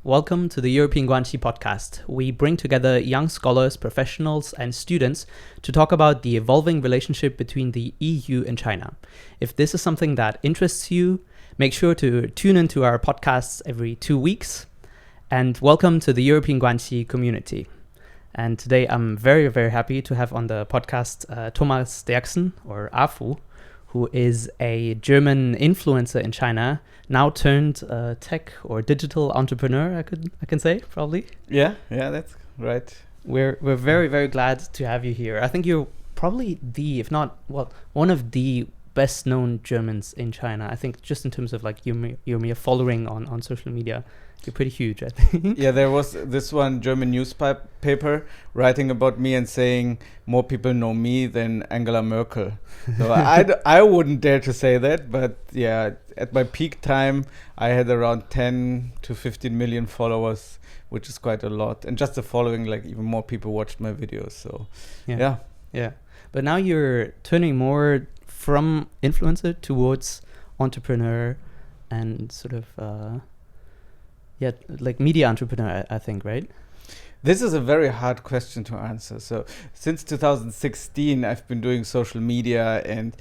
Welcome to the European Guanxi Podcast. We bring together young scholars, professionals, and students to talk about the evolving relationship between the EU and China. If this is something that interests you, make sure to tune into our podcasts every 2 weeks. And welcome to the European Guanxi community. And today I'm very, very happy to have on the podcast Thomas Derksen, or Afu, who is a German influencer in China, now turned tech or digital entrepreneur, I can say, probably. Yeah, that's right. We're very, very glad to have you here. I think you're probably one of the best known Germans in China. I think just in terms of like your mere following on social media, you're pretty huge, I think. Yeah, there was this one German newspaper writing about me and saying more people know me than Angela Merkel. So I wouldn't dare to say that, but yeah, at my peak time, I had around 10 to 15 million followers, which is quite a lot. And just the following, like even more people watched my videos. So yeah. But now you're turning more from influencer towards entrepreneur and sort of like media entrepreneur, I think, right? This is a very hard question to answer. So since 2016, I've been doing social media and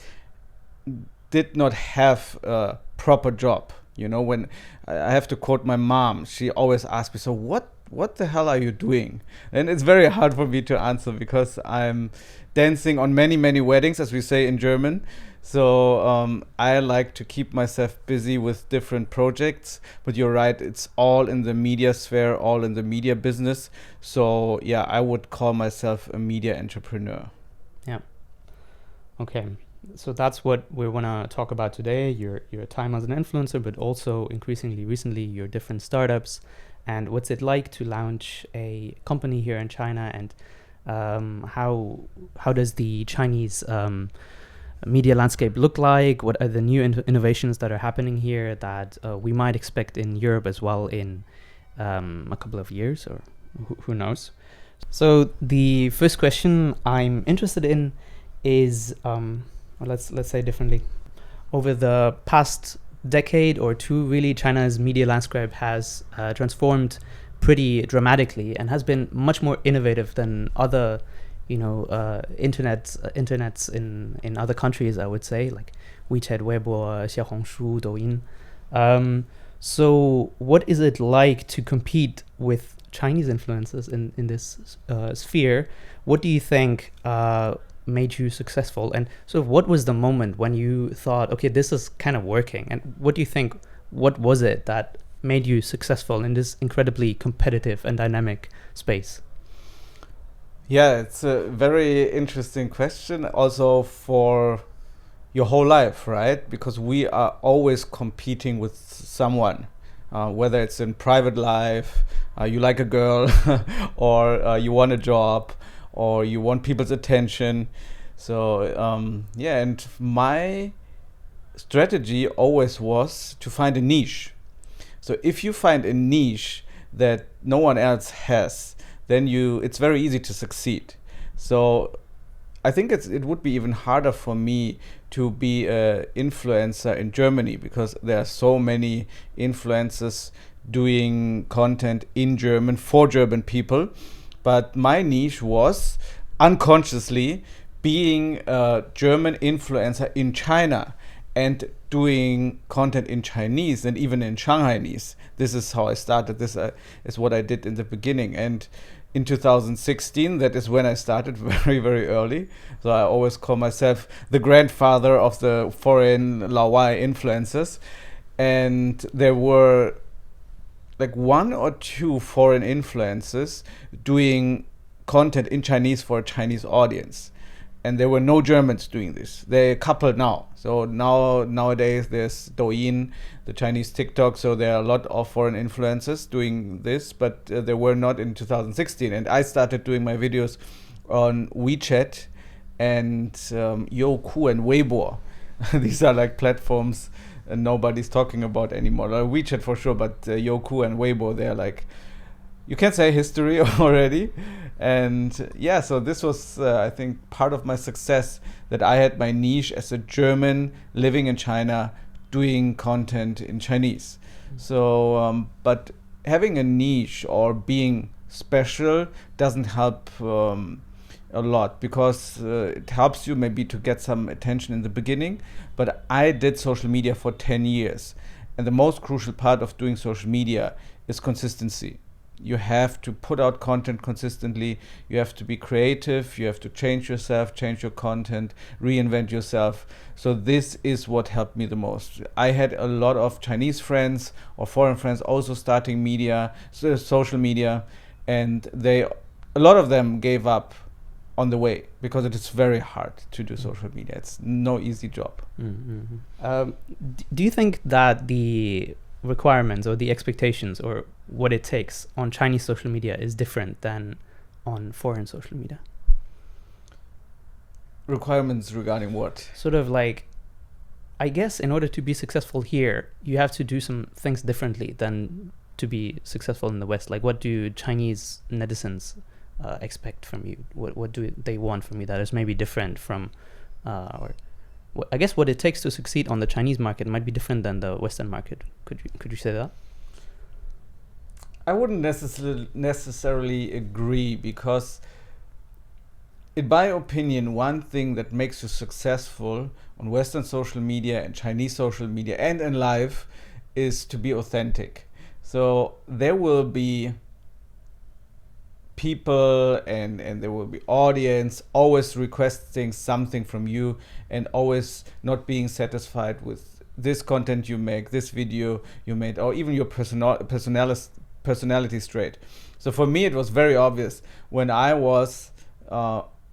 did not have a proper job. You know, when I have to quote my mom, she always asks me, so what the hell are you doing? And it's very hard for me to answer because I'm dancing on many, many weddings, as we say in German. So I like to keep myself busy with different projects. But you're right, it's all in the media sphere, all in the media business. So yeah, I would call myself a media entrepreneur. Yeah. Okay. So that's what we want to talk about today, your time as an influencer, but also increasingly recently your different startups and what's it like to launch a company here in China, and how does the Chinese media landscape look like? What are the new innovations that are happening here that we might expect in Europe as well in a couple of years, or who knows? So the first question I'm interested in is, let's say differently. Over the past decade or two, really, China's media landscape has transformed pretty dramatically and has been much more innovative than other internets in other countries, I would say, like WeChat, Weibo, Xiaohongshu, Douyin. So what is it like to compete with Chinese influencers in this sphere? What do you think made you successful? And sort of what was the moment when you thought, okay, this is kind of working? And what do you think, what was it that made you successful in this incredibly competitive and dynamic space? Yeah, it's a very interesting question also for your whole life, right? Because we are always competing with someone, whether it's in private life, you like a girl, or you want a job, or you want people's attention. So, and my strategy always was to find a niche. So if you find a niche that no one else has, then it's very easy to succeed. So I think it would be even harder for me to be an influencer in Germany, because there are so many influencers doing content in German for German people. But my niche was unconsciously being a German influencer in China and doing content in Chinese and even in Shanghainese. This is how I started. This is what I did in the beginning. And in 2016, that is when I started, very, very early. So I always call myself the grandfather of the foreign Laowai influencers. And there were like 1 or 2 foreign influencers doing content in Chinese for a Chinese audience. And there were no Germans doing this. They're a couple now. So nowadays there's Douyin, the Chinese TikTok. So there are a lot of foreign influencers doing this, but there were not in 2016. And I started doing my videos on WeChat and Youku and Weibo. These are like platforms nobody's talking about anymore. WeChat for sure, but Youku and Weibo, they're like, you can say history already. And yeah, so this was, I think, part of my success, that I had my niche as a German living in China doing content in Chinese. So, but having a niche or being special doesn't help a lot, because it helps you maybe to get some attention in the beginning. But I did social media for 10 years, and the most crucial part of doing social media is consistency. You have to put out content consistently. You have to be creative. You have to change yourself, change your content, reinvent yourself. So this is what helped me the most. I had a lot of Chinese friends or foreign friends also starting media, social media, and a lot of them gave up on the way, because it is very hard to do social media. It's no easy job. Do you think that the requirements or the expectations or what it takes on Chinese social media is different than on foreign social media? Requirements regarding what? Sort of like, I guess in order to be successful here, you have to do some things differently than to be successful in the West. Like, what do Chinese netizens expect from you? What do they want from you that is maybe different from, I guess what it takes to succeed on the Chinese market might be different than the Western market. Could you say that? I wouldn't necessarily agree, because in my opinion, one thing that makes you successful on Western social media and Chinese social media and in life is to be authentic. So there will be people and there will be audience always requesting something from you, and always not being satisfied with this content you make, this video you made, or even your personality trait. So for me, it was very obvious when I was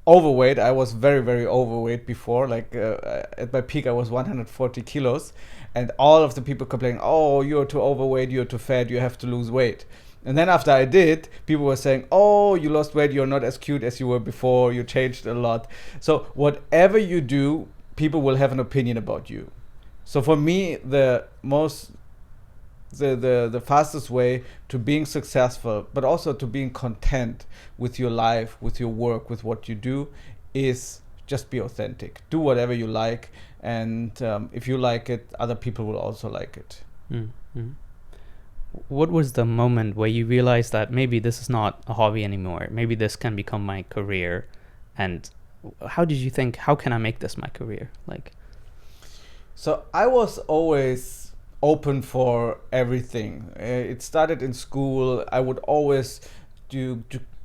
overweight. I was very, very overweight before. Like at my peak, I was 140 kilos, and all of the people complaining, "Oh, you're too overweight, you're too fat, you have to lose weight." And then after I did, people were saying, "Oh, you lost weight, you're not as cute as you were before, you changed a lot." So whatever you do, people will have an opinion about you. So for me, the fastest way to being successful, but also to being content with your life, with your work, with what you do, is just be authentic. Do whatever you like, and if you like it, other people will also like it. Mm-hmm. What was the moment where you realized that maybe this is not a hobby anymore? Maybe this can become my career. And how did you think, how can I make this my career? So I was always open for everything. It started in school. I would always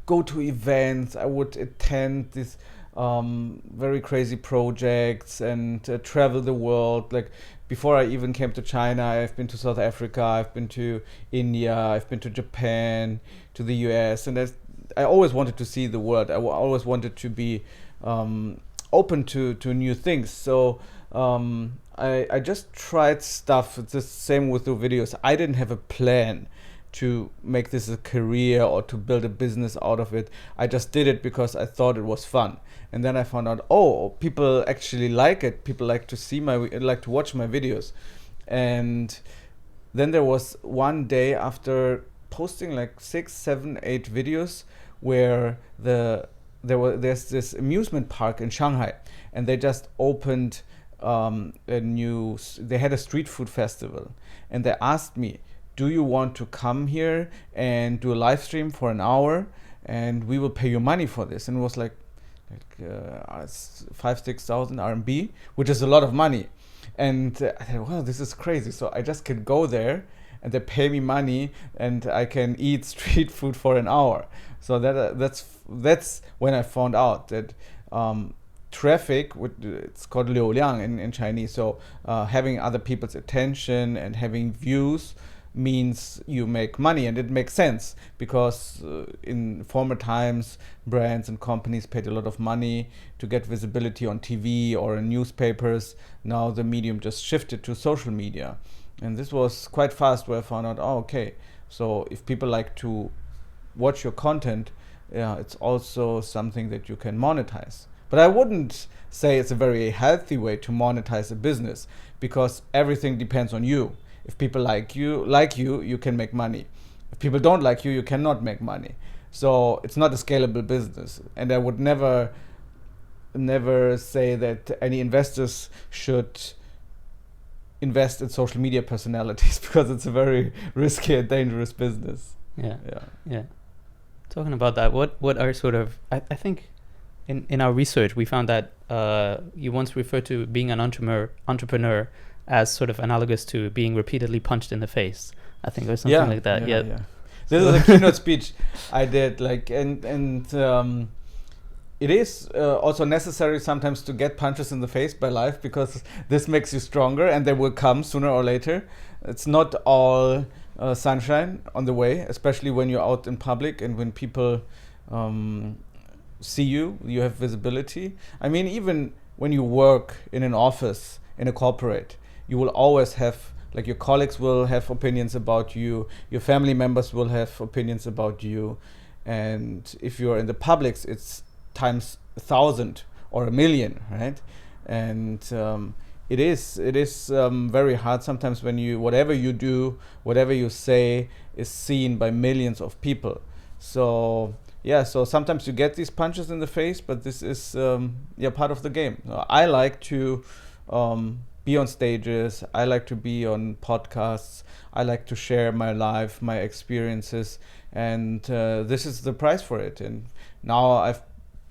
go to events. I would attend these very crazy projects and travel the world. Like, before I even came to China, I've been to South Africa, I've been to India, I've been to Japan, to the US, and I always wanted to see the world. I always wanted to be open to new things. So I just tried stuff. It's the same with the videos. I didn't have a plan to make this a career or to build a business out of it. I just did it because I thought it was fun. And then I found out, oh, people actually like it. People like to watch my videos. And then there was one day after posting like 6, 7, 8 videos where there's this amusement park in Shanghai, and they just opened they had a street food festival, and they asked me, do you want to come here and do a live stream for an hour, and we will pay you money for this? And it was like 5,000-6,000 RMB, which is a lot of money. And I thought, wow, this is crazy. So I just can go there and they pay me money, and I can eat street food for an hour. So that's when I found out that traffic, it's called 流量in Chinese. So having other people's attention and having views means you make money, and it makes sense, because in former times brands and companies paid a lot of money to get visibility on TV or in newspapers. Now the medium just shifted to social media, and this was quite fast, where I found out, oh, okay, so if people like to watch your content, it's also something that you can monetize. But I wouldn't say it's a very healthy way to monetize a business, because everything depends on you. If people like you can make money. If people don't like you, you cannot make money. So it's not a scalable business. And I would never say that any investors should invest in social media personalities because it's a very risky and dangerous business. Yeah. Talking about that, what are sort of, I think in our research we found that you once referred to being an entrepreneur as sort of analogous to being repeatedly punched in the face, I think, or something like that. Yeah. This is a keynote speech I did, like, and it is also necessary sometimes to get punches in the face by life, because this makes you stronger, and they will come sooner or later. It's not all sunshine on the way, especially when you're out in public and when people see you have visibility. I mean, even when you work in an office, in a corporate, you will always have, like, your colleagues will have opinions about you, your family members will have opinions about you, and if you're in the publics, it's times 1,000 or 1,000,000, right? And it is very hard sometimes when whatever you do, whatever you say is seen by millions of people. So so sometimes you get these punches in the face, but this is part of the game. I like to be on stages, I like to be on podcasts, I like to share my life, my experiences, and this is the price for it. And now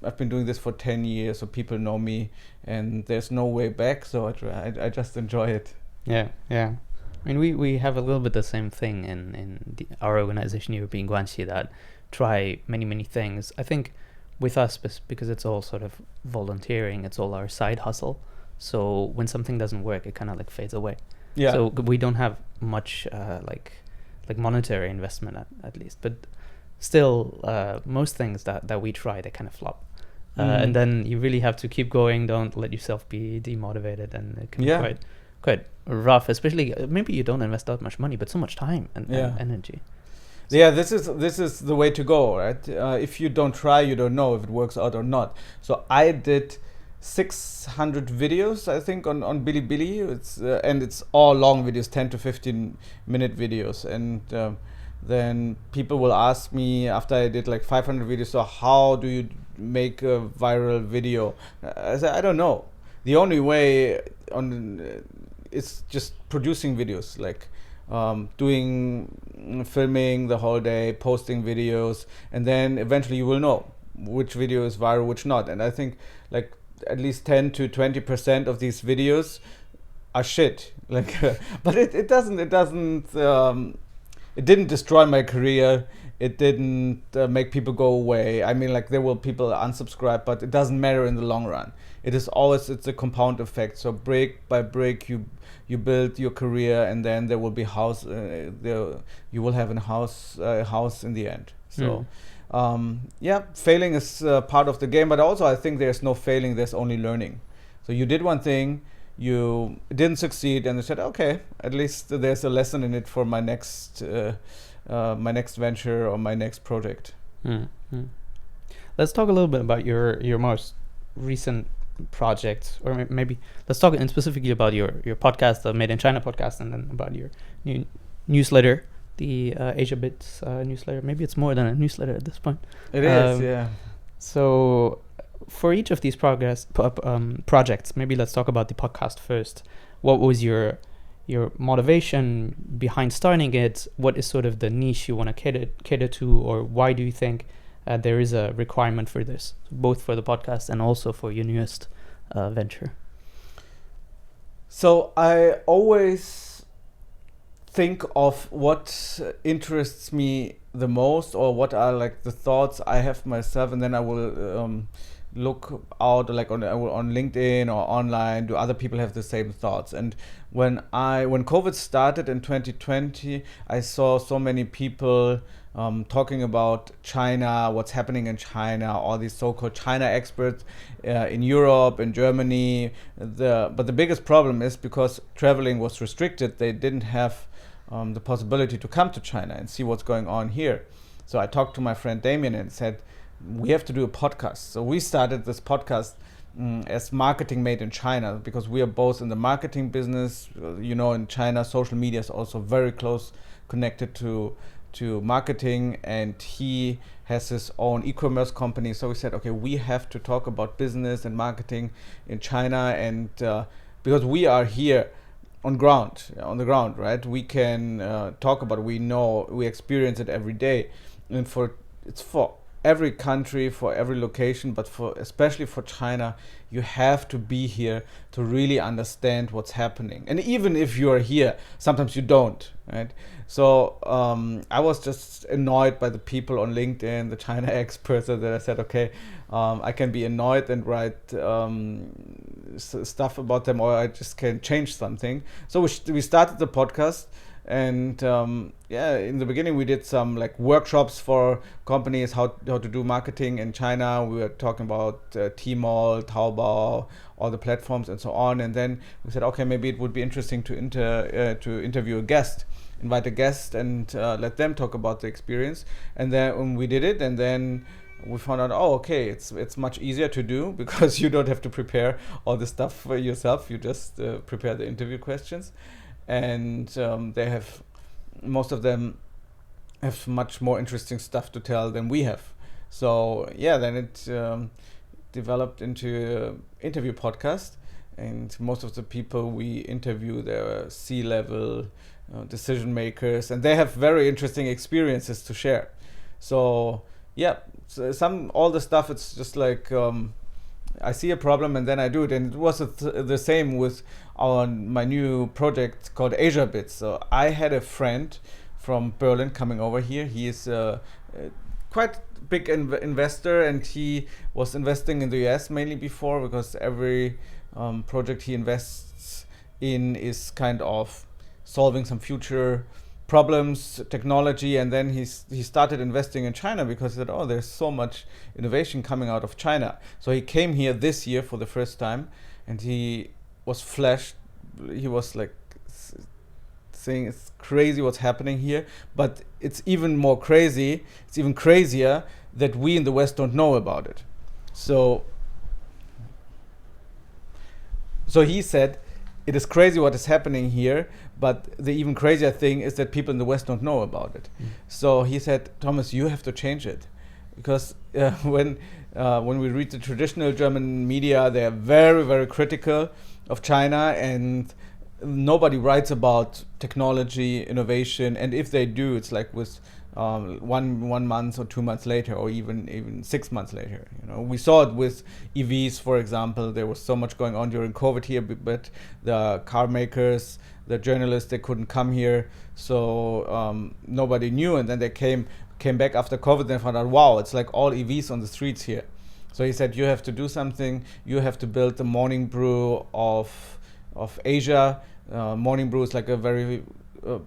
I've been doing this for 10 years, so people know me, and there's no way back, so I just enjoy it. Yeah. I mean, we have a little bit the same thing in our organization, European Guanxi, that try many things. I think with us, because it's all sort of volunteering, it's all our side hustle. So when something doesn't work, it kind of like fades away. Yeah. So we don't have much like monetary investment at least, but still most things that we try, they kind of flop. And then you really have to keep going. Don't let yourself be demotivated, and it can be quite rough. Especially maybe you don't invest that much money, but so much time and energy. So this is the way to go, right? If you don't try, you don't know if it works out or not. So I did 600 videos, I think, on Bilibili. And it's all long videos, 10 to 15 minute videos, and then people will ask me after I did like 500 videos, so how do you make a viral video? I said, I don't know. The only way is just producing videos, like filming the whole day, posting videos, and then eventually you will know which video is viral, which not. And I think like at least 10 to 20% of these videos are shit. Like, but it didn't destroy my career. It didn't make people go away. I mean, like, there will people unsubscribe, but it doesn't matter in the long run. It's a compound effect. So brick by brick, you build your career, and then there will be you will have a house in the end. So failing is part of the game, but also I think there's no failing, there's only learning. So you did one thing, you didn't succeed, and you said, okay, at least there's a lesson in it for my next venture or my next project. Let's talk a little bit about your most recent project, or maybe let's talk specifically about your podcast, the Made in China podcast, and then about your new newsletter, the Asia Bits newsletter. Maybe it's more than a newsletter at this point. It is, yeah. So for each of these projects, maybe let's talk about the podcast first. What was your motivation behind starting it? What is sort of the niche you want to cater to, or why do you think there is a requirement for this, both for the podcast and also for your newest venture? So I always think of what interests me the most, or what are like the thoughts I have myself, and then I will look out like on LinkedIn or online. Do other people have the same thoughts? And when COVID started in 2020, I saw so many people talking about China, what's happening in China, all these so-called China experts in Europe, in Germany. But the biggest problem is because traveling was restricted, they didn't have the possibility to come to China and see what's going on here. So I talked to my friend Damien and said, we have to do a podcast. So we started this podcast as Marketing Made in China, because we are both in the marketing business. In China, social media is also very close connected to marketing, and he has his own e-commerce company. So we said, okay, we have to talk about business and marketing in China, and because we are here on the ground, right? We can talk about it. We know, we experience it every day, and it's for every country, for every location, but especially for China, you have to be here to really understand what's happening. And even if you are here, sometimes you don't, right? So I was just annoyed by the people on LinkedIn, the China experts, that I said, okay, I can be annoyed and write stuff about them, or I just can change something. So we started the podcast. And in the beginning we did some like workshops for companies how to do marketing in China. We were talking about Tmall, Taobao, all the platforms and so on. And then we said, okay, maybe it would be interesting to interview a guest, invite a guest, and let them talk about the experience. And then when we did it, and then we found out, okay, it's much easier to do because you don't have to prepare all the stuff for yourself. You just prepare the interview questions. And most of them have much more interesting stuff to tell than we have. So then it developed into an interview podcast, and most of the people we interview, they're C-level decision makers, and they have very interesting experiences to share. So all the stuff, it's just like I see a problem and then I do it. And it was the same with my new project called Asia Bits. So I had a friend from Berlin coming over here. He is quite big investor, and he was investing in the US mainly before, because every project he invests in is kind of solving some future problems, technology. And then he started investing in China because he said, there's so much innovation coming out of China. So he came here this year for the first time, and he was flashed. He was like saying it's crazy what's happening here, but it's even crazier that we in the West don't know about it. So he said, it is crazy what is happening here, but the even crazier thing is that people in the West don't know about it. So he said, Thomas, you have to change it, because when we read the traditional German media, they are very, very critical of China, and nobody writes about technology, innovation, and if they do, it's like with 1 month or 2 months later, or even 6 months later. We saw it with EVs, for example. There was so much going on during COVID here, but the car makers, the journalists, they couldn't come here, so nobody knew. And then they came back after COVID and found out, wow, it's like all EVs on the streets here. So he said, you have to do something. You have to build the Morning Brew of Asia. Morning Brew is like a very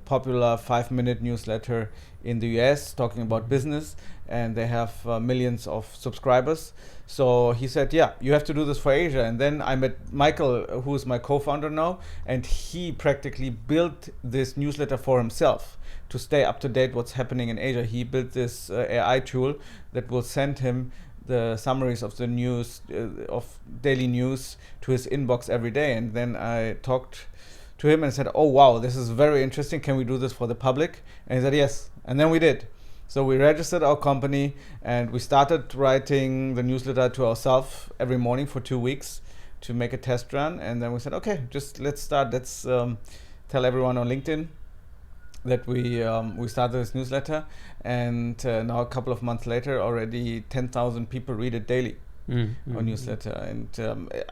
popular 5-minute newsletter in the US talking about business, and they have millions of subscribers. So he said, you have to do this for Asia. And then I met Michael, who is my co-founder now, and he practically built this newsletter for himself to stay up to date what's happening in Asia. He built this AI tool that will send him the summaries of the news, of daily news, to his inbox every day. And then I talked to him and said, oh wow, this is very interesting, can we do this for the public? And he said yes, and then we did. So we registered our company, and we started writing the newsletter to ourselves every morning for 2 weeks to make a test run. And then we said, okay, let's start. Let's tell everyone on LinkedIn that we started this newsletter. And now a couple of months later, already 10,000 people read it daily. Our newsletter. And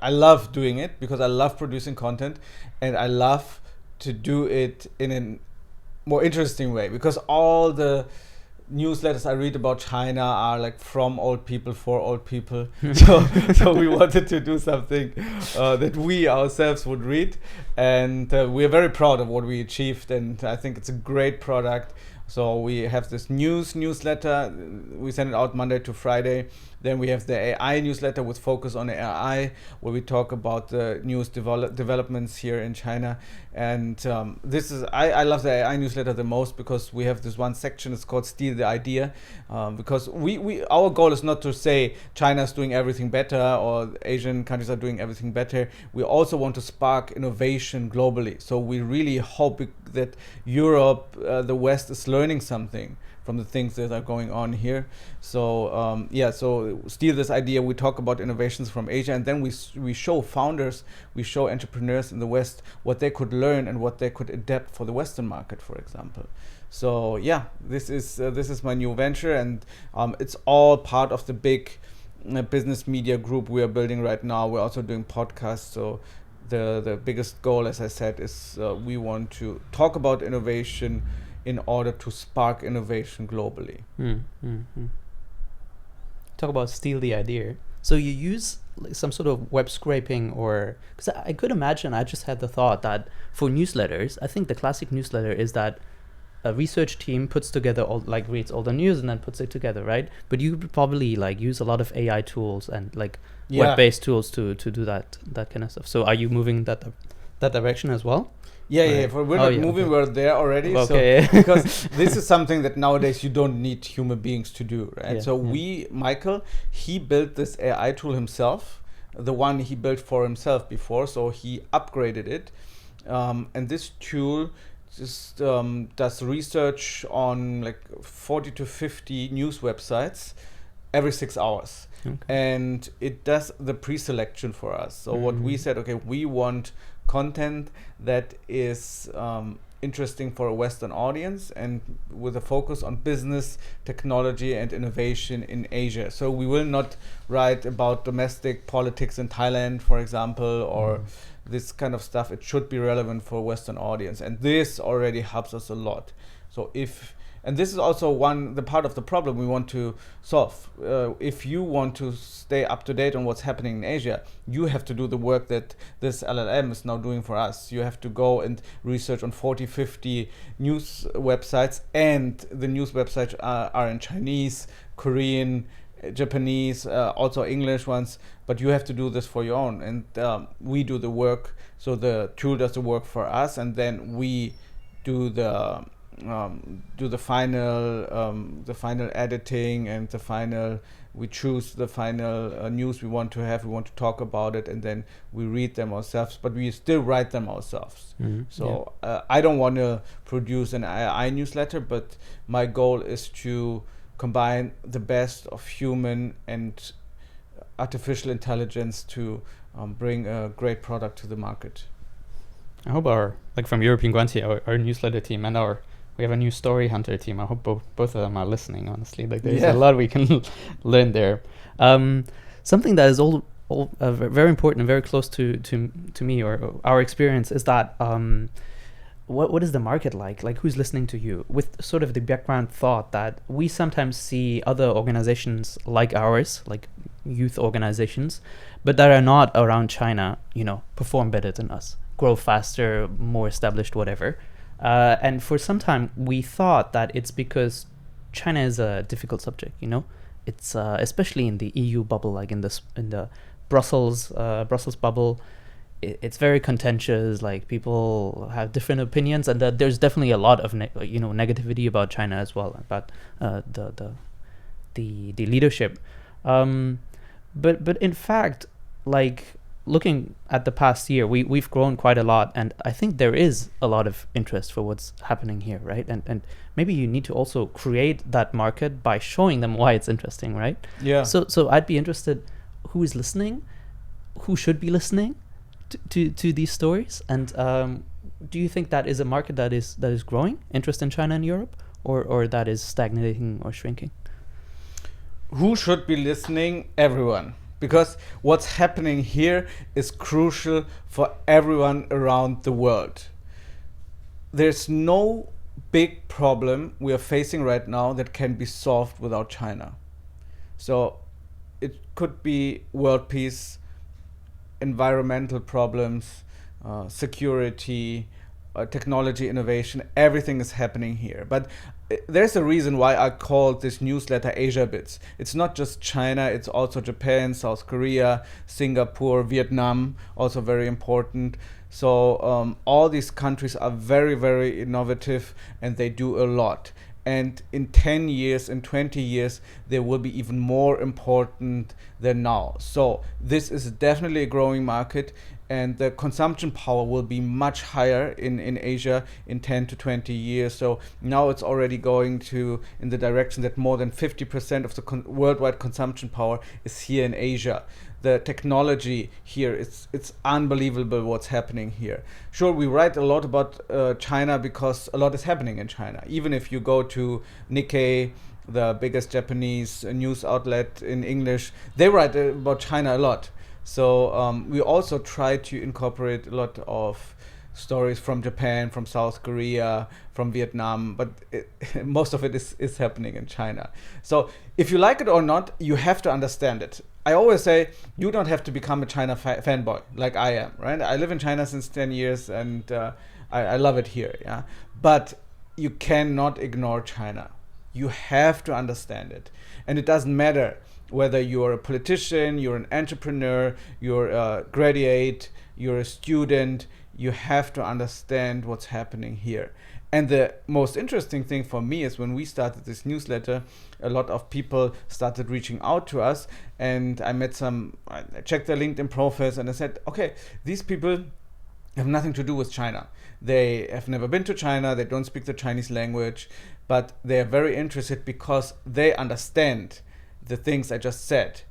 I love doing it because I love producing content, and I love to do it in a more interesting way, because all the newsletters I read about China are like from old people for old people. So we wanted to do something that we ourselves would read, and we are very proud of what we achieved, and I think it's a great product. So we have this newsletter. We send it out Monday to Friday. Then we have the AI newsletter with focus on AI, where we talk about the newest developments here in China. And I love the AI newsletter the most, because we have this one section. It's called Steal the Idea, because our goal is not to say China is doing everything better or Asian countries are doing everything better. We also want to spark innovation globally. So we really hope that Europe, the West, is learning something from the things that are going on here. So so still this idea, we talk about innovations from Asia, and then we show founders, we show entrepreneurs in the West what they could learn and what they could adapt for the Western market, for example. So yeah, this is my new venture, and it's all part of the big business media group we are building right now. We're also doing podcasts. So the biggest goal, as I said, is we want to talk about innovation in order to spark innovation globally. Talk about steal the idea. So you use like some sort of web scraping, or because I could imagine, I just had the thought that for newsletters, I think the classic newsletter is that a research team puts together all, like reads all the news and then puts it together, right? But you would probably like use a lot of AI tools and like web-based tools to do that kind of stuff. So are you moving that direction as well? We're not moving. Okay. We're there already. Okay. So because this is something that nowadays you don't need human beings to do, right? Michael, he built this AI tool himself, the one he built for himself before. So he upgraded it, and this tool just does research on like 40 to 50 news websites every 6 hours. Okay. And it does the pre-selection for us. So what we said, okay, we want content that is interesting for a Western audience and with a focus on business, technology and innovation in Asia. So we will not write about domestic politics in Thailand, for example, or this kind of stuff. It should be relevant for a Western audience, and this already helps us a lot. So and this is also the part of the problem we want to solve. If you want to stay up to date on what's happening in Asia, you have to do the work that this LLM is now doing for us. You have to go and research on 40, 50 news websites, and the news websites are in Chinese, Korean, Japanese, also English ones, but you have to do this for your own, and we do the work. So the tool does the work for us, and then we do the final editing and we choose the final news we want to have. We want to talk about it, and then we read them ourselves, but we still write them ourselves. I don't want to produce an AI newsletter, but my goal is to combine the best of human and artificial intelligence to bring a great product to the market. I hope from European Guanxi, our newsletter team, and we have a new story hunter team. I hope both of them are listening, honestly. Like there's a lot we can learn there. Something that is all very important and very close to me or our experience is that what is the market like? Like who's listening to you? With sort of the background thought that we sometimes see other organizations like ours, like youth organizations, but that are not around China, perform better than us, grow faster, more established, whatever. And for some time, we thought that it's because China is a difficult subject. It's especially in the EU bubble, like in the Brussels bubble. It's very contentious. Like people have different opinions, and there's definitely a lot of negativity about China as well, about the leadership. But in fact, like looking at the past year, we've grown quite a lot, and I think there is a lot of interest for what's happening here, right? And maybe you need to also create that market by showing them why it's interesting, right? Yeah. So I'd be interested, who is listening, who should be listening to these stories, and do you think that is a market that is growing, interest in China and Europe, or that is stagnating or shrinking? Who should be listening? Everyone. Because what's happening here is crucial for everyone around the world. There's no big problem we are facing right now that can be solved without China. So it could be world peace, environmental problems, security, technology innovation. Everything is happening here. But there's a reason why I called this newsletter Asia Bits. It's not just China, it's also Japan, South Korea, Singapore, Vietnam, also very important. So all these countries are very, very innovative, and they do a lot. And in 10 years, in 20 years, they will be even more important than now. So this is definitely a growing market. and the consumption power will be much higher in Asia in 10 to 20 years. So now it's already going in the direction that more than 50% of the worldwide consumption power is here in Asia. The technology here, it's unbelievable what's happening here. Sure, we write a lot about China because a lot is happening in China. Even if you go to Nikkei, the biggest Japanese news outlet in English, they write about China a lot. So we also try to incorporate a lot of stories from Japan, from South Korea, from Vietnam, but most of it is happening in China. So if you like it or not, you have to understand it. I always say you don't have to become a China fanboy like I am, right? I live in China since 10 years and I love it here, yeah. But you cannot ignore China. You have to understand it. And it doesn't matter whether you're a politician, you're an entrepreneur, you're a graduate, you're a student, you have to understand what's happening here. And the most interesting thing for me is when we started this newsletter, a lot of people started reaching out to us, and I checked their LinkedIn profiles and I said, okay, these people have nothing to do with China. They have never been to China, they don't speak the Chinese language, but they are very interested because they understand the things I just said.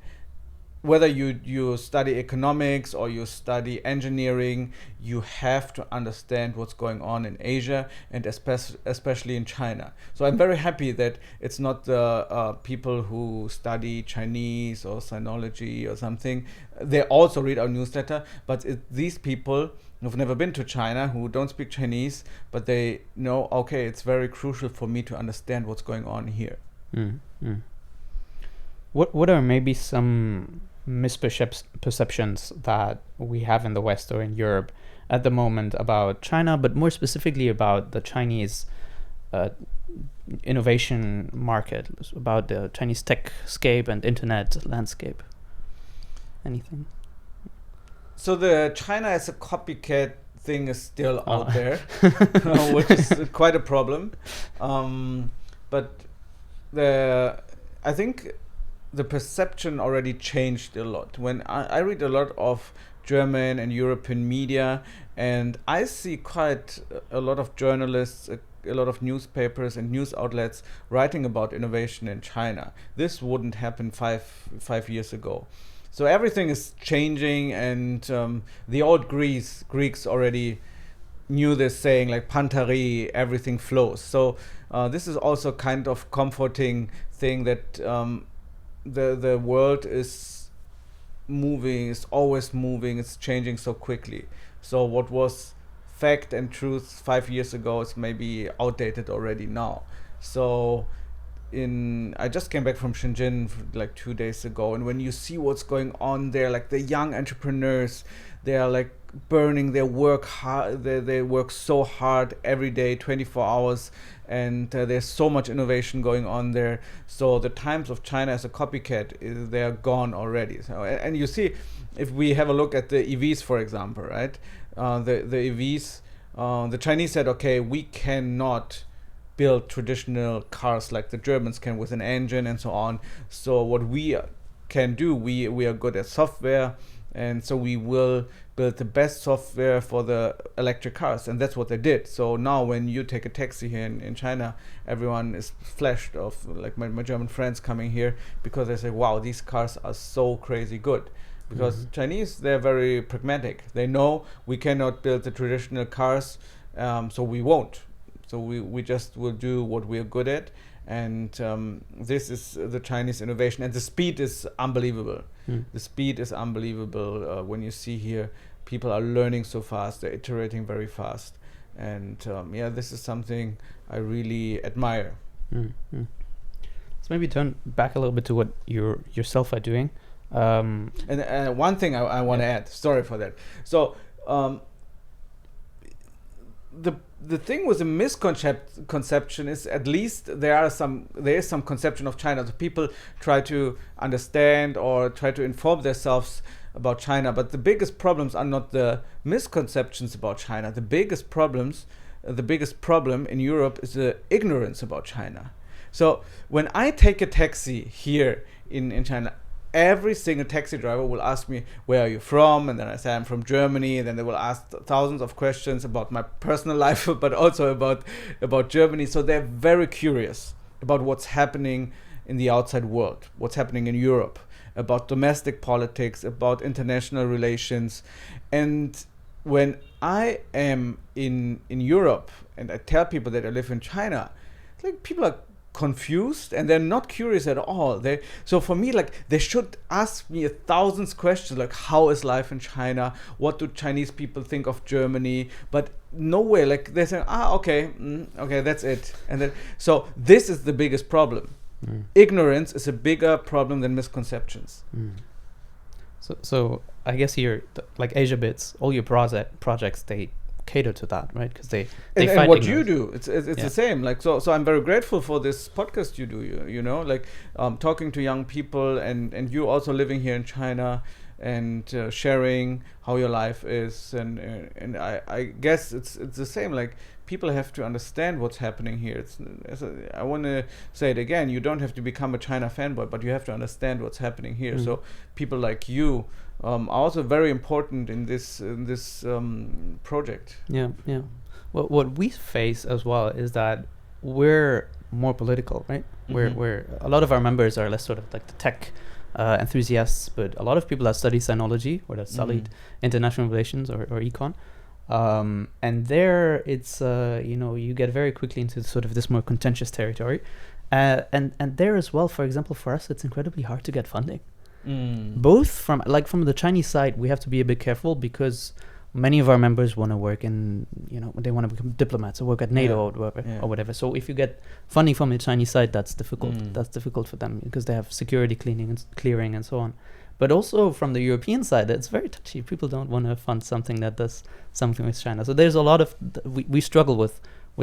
Whether you study economics or you study engineering, you have to understand what's going on in Asia and especially in China. So I'm very happy that it's not the people who study Chinese or Sinology or something. They also read our newsletter, but these people who've never been to China, who don't speak Chinese, but they know, okay, it's very crucial for me to understand what's going on here. What are maybe some misperceptions that we have in the West or in Europe at the moment about China, but more specifically about the Chinese innovation market, about the Chinese techscape and internet landscape? Anything? So the China as a copycat thing is still out there, which is quite a problem. But I think the perception already changed a lot. When I read a lot of German and European media, and I see quite a lot of journalists, a lot of newspapers and news outlets writing about innovation in China. This wouldn't happen five years ago. So everything is changing, and the old Greeks already knew this saying, like Pantari, everything flows. So this is also kind of comforting thing that the world is moving, is always moving, it's changing so quickly. So what was fact and truth 5 years ago is maybe outdated already now. So I just came back from Shenzhen like 2 days ago, and when you see what's going on there, like the young entrepreneurs, they are like burning their work hard. They work so hard every day, 24 hours, and there's so much innovation going on there. So the times of China as a copycat, they are gone already. So, and you see, if we have a look at the EVs, for example, right? The EVs, the Chinese said, okay, we cannot build traditional cars like the Germans can with an engine and so on. So what we can do, we are good at software, and so we will build the best software for the electric cars, and that's what they did. So now when you take a taxi here in China, everyone is flashed of, like my German friends coming here, because they say, wow, these cars are so crazy good. Because Chinese, they're very pragmatic. They know we cannot build the traditional cars, so we won't. So we just will do what we're good at, and this is the Chinese innovation, and the speed is unbelievable. The speed is unbelievable. When you see here, people are learning so fast, they're iterating very fast, and this is something I really admire. Let's maybe turn back a little bit to what you yourself are doing. And one thing I want to add, sorry for that. So the thing with the misconception is, at least there is some conception of China. So people try to understand or try to inform themselves about China, but the biggest problems are not the misconceptions about China. The biggest problem in Europe is the ignorance about China. So when I take a taxi here in China, every single taxi driver will ask me, where are you from? And then I say, I'm from Germany. And then they will ask thousands of questions about my personal life, but also about Germany. So they're very curious about what's happening in the outside world, what's happening in Europe, about domestic politics, about international relations. And when I am in Europe and I tell people that I live in China, it's like people are confused and they're not curious at all. So for me, like, they should ask me 1,000 questions, like, how is life in China? What do Chinese people think of Germany? But no way, like, they say, okay, that's it. And then, so this is the biggest problem. Ignorance is a bigger problem than misconceptions. So I guess here, like Asia Bits, all your projects, they cater to that, right? Because they and fight what ignorance. you do, it's the same. Like, so I'm very grateful for this podcast you do. You know, like, talking to young people, and you also living here in China, and sharing how your life is, and I guess it's the same. Like, people have to understand what's happening here. I want to say it again. You don't have to become a China fanboy, but you have to understand what's happening here. So people like you are also very important in this project. Yeah. What we face as well is that we're more political, right? We're a lot of our members are less sort of like the tech enthusiasts, but a lot of people that study sinology or that studied international relations or econ. And there it's you get very quickly into sort of this more contentious territory, and there as well, for example, for us it's incredibly hard to get funding. Both from the Chinese side, we have to be a bit careful because many of our members want to work in, they want to become diplomats or work at NATO or whatever. So if you get funding from the Chinese side, that's difficult. That's difficult for them because they have security clearing and so on. But also from the European side, it's very touchy. People don't want to fund something that does something with China. So there's a lot of we struggle with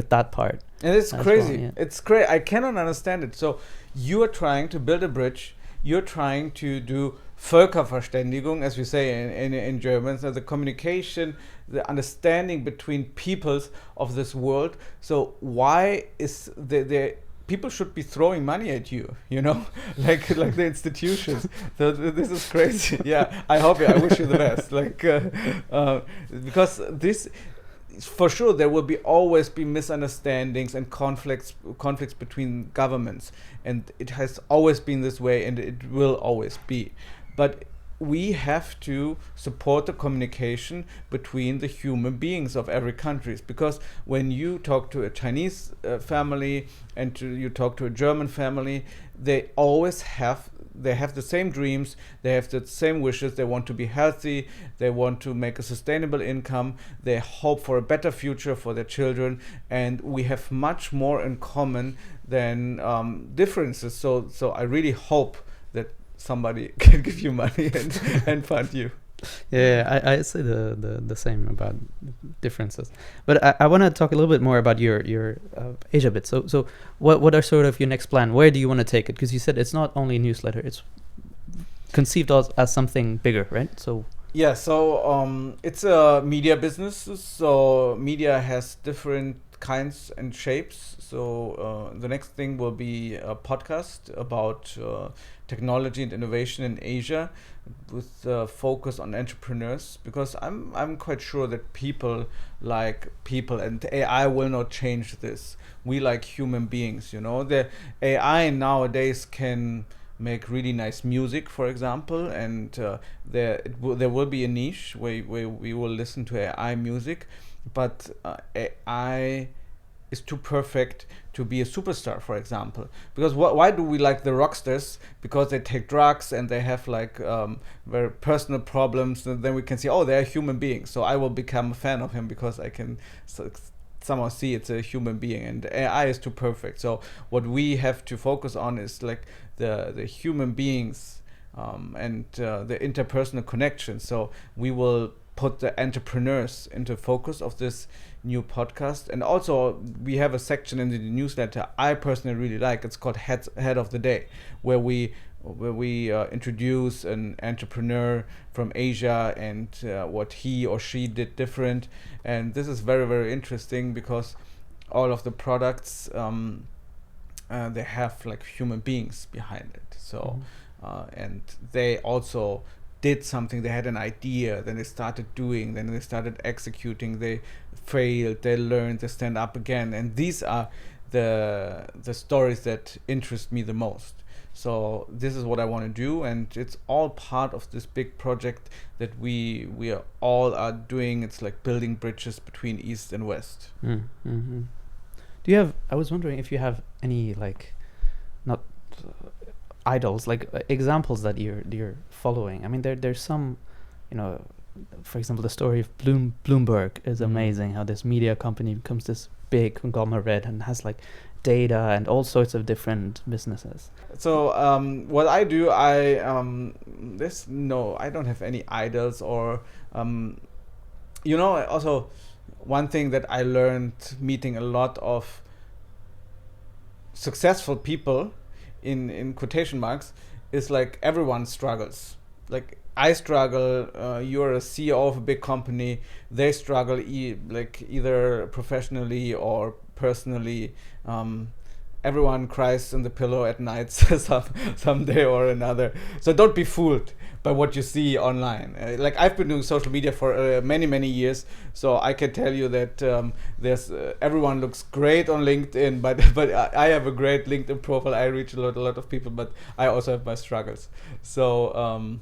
that part. And it's crazy. Well, yeah. It's crazy. I cannot understand it. So you are trying to build a bridge. You're trying to do Völkerverständigung, as we say in German, so the communication, the understanding between peoples of this world. So why is the people should be throwing money at you, like the institutions. So this is crazy. Yeah, I wish you the best. Because this, for sure, there will always be misunderstandings and conflicts between governments, and it has always been this way, and it will always be. But we have to support the communication between the human beings of every country, because when you talk to a Chinese family and you talk to a German family, they have the same dreams, they have the same wishes. They want to be healthy, they want to make a sustainable income, they hope for a better future for their children, and we have much more in common than differences. So I really hope that somebody can give you money and fund you. Yeah, I say the same about differences, but I want to talk a little bit more about your Asia bit. So what are sort of your next plan? Where do you want to take it? Because you said it's not only a newsletter; it's conceived as something bigger, right? So yeah, so it's a media business. So media has different kinds and shapes. So the next thing will be a podcast about technology and innovation in Asia, with focus on entrepreneurs, because I'm quite sure that people like people, and AI will not change this. We like human beings, The AI nowadays can make really nice music, for example, and there will be a niche where we will listen to AI music, but AI is too perfect to be a superstar, for example. Because why do we like the rock stars? Because they take drugs and they have very personal problems, and then we can see, they're human beings. So I will become a fan of him because I can somehow see it's a human being, and AI is too perfect. So what we have to focus on is the human beings and the interpersonal connection. So we will put the entrepreneurs into focus of this new podcast. And also we have a section in the newsletter I personally really like. It's called Head of the Day, where we introduce an entrepreneur from Asia and what he or she did different. And this is very, very interesting because all of the products they have human beings behind it. So and they also did something. They had an idea, then they started doing, then they started executing, they failed, they learned, they stand up again, and these are the stories that interest me the most. So this is what I want to do, and it's all part of this big project that we all are doing. It's like building bridges between East and West. Mm-hmm. Do you have? I was wondering if you have any like, not idols, like examples that you're following. I mean, there's some, for example, the story of Bloomberg is amazing. How this media company becomes this big conglomerate and has like data and all sorts of different businesses. So what I do, I don't have any idols or also one thing that I learned meeting a lot of successful people in quotation marks is like everyone struggles. Like I struggle, you're a CEO of a big company, they struggle either professionally or personally. Everyone cries in the pillow at night someday or another. So don't be fooled by what you see online. Like I've been doing social media for many years, so I can tell you that there's everyone looks great on LinkedIn, but I have a great LinkedIn profile. I reach a lot of people, but I also have my struggles. So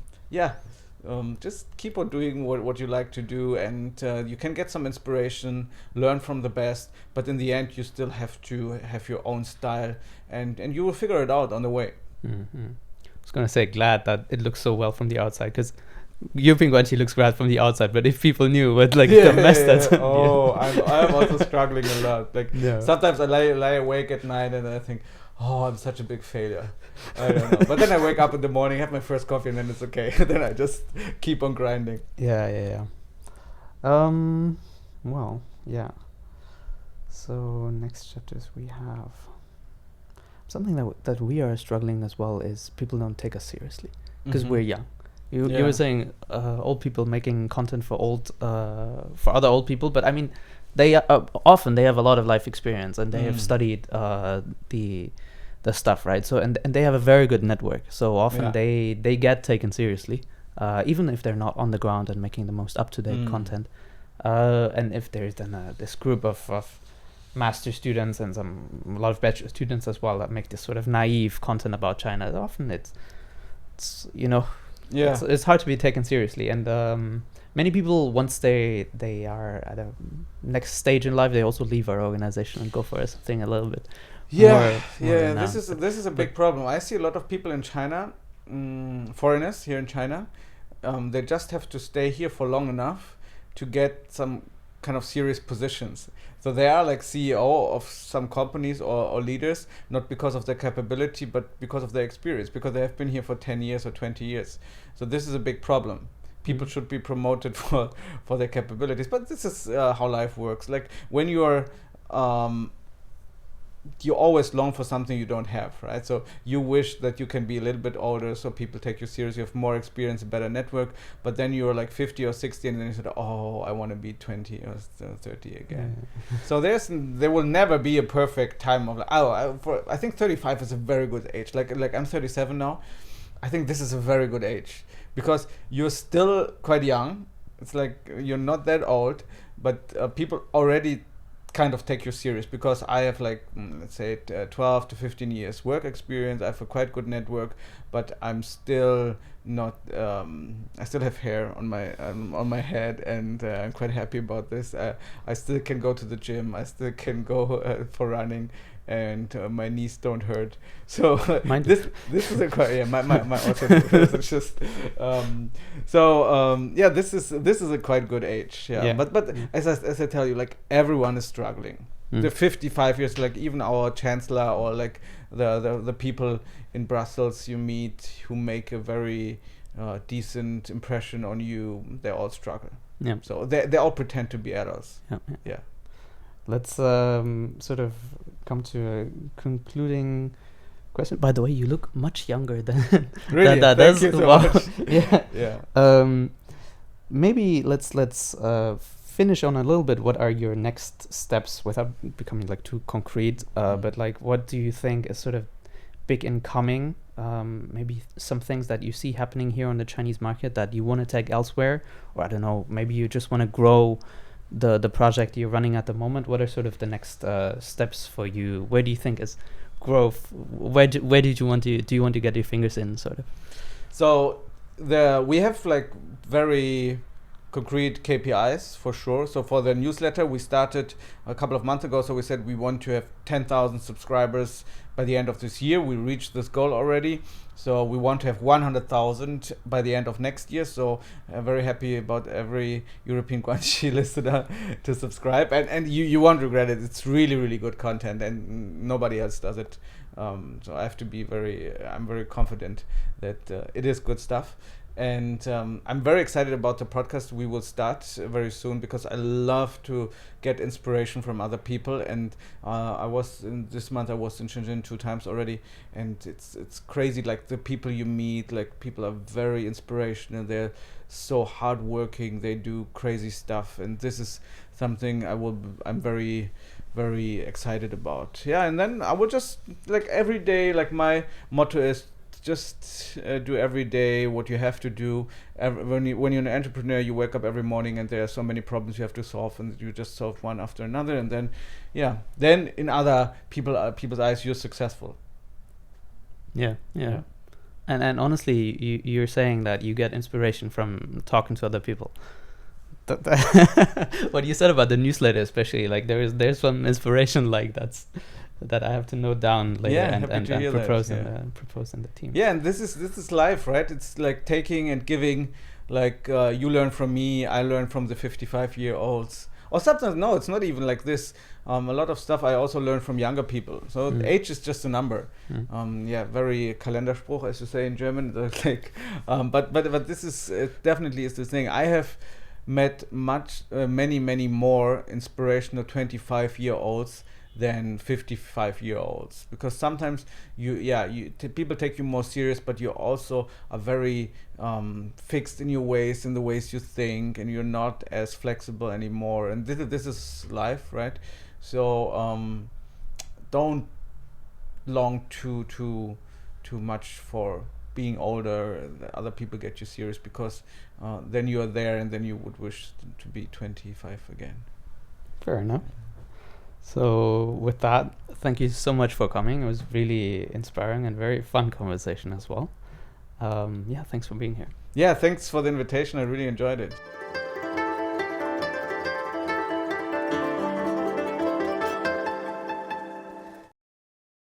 just keep on doing what you like to do, and you can get some inspiration, learn from the best, but in the end you still have to have your own style, and you will figure it out on the way. Mm-hmm. I was going to say, glad that it looks so well from the outside, because European Guanxi looks great from the outside, but if people knew what the mess that's I'm also struggling a lot. Like sometimes I lie awake at night and I think, I'm such a big failure. I don't know. But then I wake up in the morning, have my first coffee, and then it's okay. Then I just keep on grinding. Yeah. Well, yeah. So next chapters we have something that we are struggling as well is people don't take us seriously because we're young. You were saying old people making content for other old people, but I mean, they often they have a lot of life experience and they have studied the stuff, right? So and they have a very good network. So often they get taken seriously, even if they're not on the ground and making the most up to date content. And if there's then this group of master students and a lot of bachelor students as well that make this sort of naive content about China, often it's hard to be taken seriously. And many people, once they are at a next stage in life, they also leave our organization and go for something a little bit more this is a big problem. I see a lot of people in China, foreigners here in China, they just have to stay here for long enough to get some kind of serious positions. So they are like CEO of some companies or leaders, not because of their capability, but because of their experience, because they have been here for 10 years or 20 years. So this is a big problem. People should be promoted for their capabilities, but this is how life works. Like when you're you always long for something you don't have, right? So you wish that you can be a little bit older so people take you seriously, you have more experience, a better network, but then you're like 50 or 60 and then you said, I want to be 20 or 30 again. So there will never be a perfect time of I think 35 is a very good age. Like I'm 37 now. I think this is a very good age because you're still quite young. It's like you're not that old, but people already kind of take you serious because I have like let's say 12 to 15 years work experience. I have a quite good network, but I'm still not I still have hair on my head, and I'm quite happy about this. I still can go to the gym, I still can go for running, and my knees don't hurt. So this is a quite my also it's just this is a quite good age. But as I tell you, like everyone is struggling. The 55 years, like even our chancellor or like the people in Brussels you meet who make a very decent impression on you, they all struggle. So they all pretend to be adults. Let's sort of come to a concluding question. By the way, you look much younger than really. that. Thank you so much. Yeah. Maybe let's finish on a little bit. What are your next steps without becoming like too concrete? But like, what do you think is sort of big incoming maybe some things that you see happening here on the Chinese market that you want to take elsewhere? Or I don't know, maybe you just want to grow the project you're running at the moment. What are sort of the next steps for you? Where do you think is growth? Where did you want to, do you want to get your fingers in, sort of? So we have like very concrete KPIs for sure. So for the newsletter, we started a couple of months ago. So we said we want to have 10,000 subscribers by the end of this year. We reached this goal already. So we want to have 100,000 by the end of next year. So I'm very happy about every European Guanxi listener to subscribe. And you won't regret it. It's really, really good content and nobody else does it. So I have to be I'm very confident that it is good stuff. And I'm very excited about the podcast we will start very soon, because I love to get inspiration from other people. And this month I was in Shenzhen 2 times already, and it's crazy. Like the people you meet, like people are very inspirational. They're so hardworking. They do crazy stuff, and this is something I'm very, very excited about. Yeah, and then I would just like every day. Like my motto is, just do every day what you have to do. When you're an entrepreneur, you wake up every morning and there are so many problems you have to solve, and you just solve one after another, and then in other people's eyes, you're successful. Yeah. And honestly, you're saying that you get inspiration from talking to other people. What you said about the newsletter, especially, like there's some inspiration like that I have to note down later and propose in the team. Yeah, and this is life, right? It's like taking and giving. Like you learn from me, I learn from the 55-year-olds. Or sometimes no, it's not even like this. A lot of stuff I also learn from younger people. So age is just a number. Very Kalenderspruch, as you say in German. But this is definitely is the thing. I have met many more inspirational 25-year-olds than 55-year-olds, because sometimes people take you more serious, but you also are very fixed in your ways, in the ways you think, and you're not as flexible anymore. And this is life, right? So don't long too much for being older. Other people get you serious, because then you are there, and then you would wish to be 25 again. Fair enough. So with that, thank you so much for coming. It was really inspiring and very fun conversation as well. Thanks for being here. Yeah, thanks for the invitation. I really enjoyed it.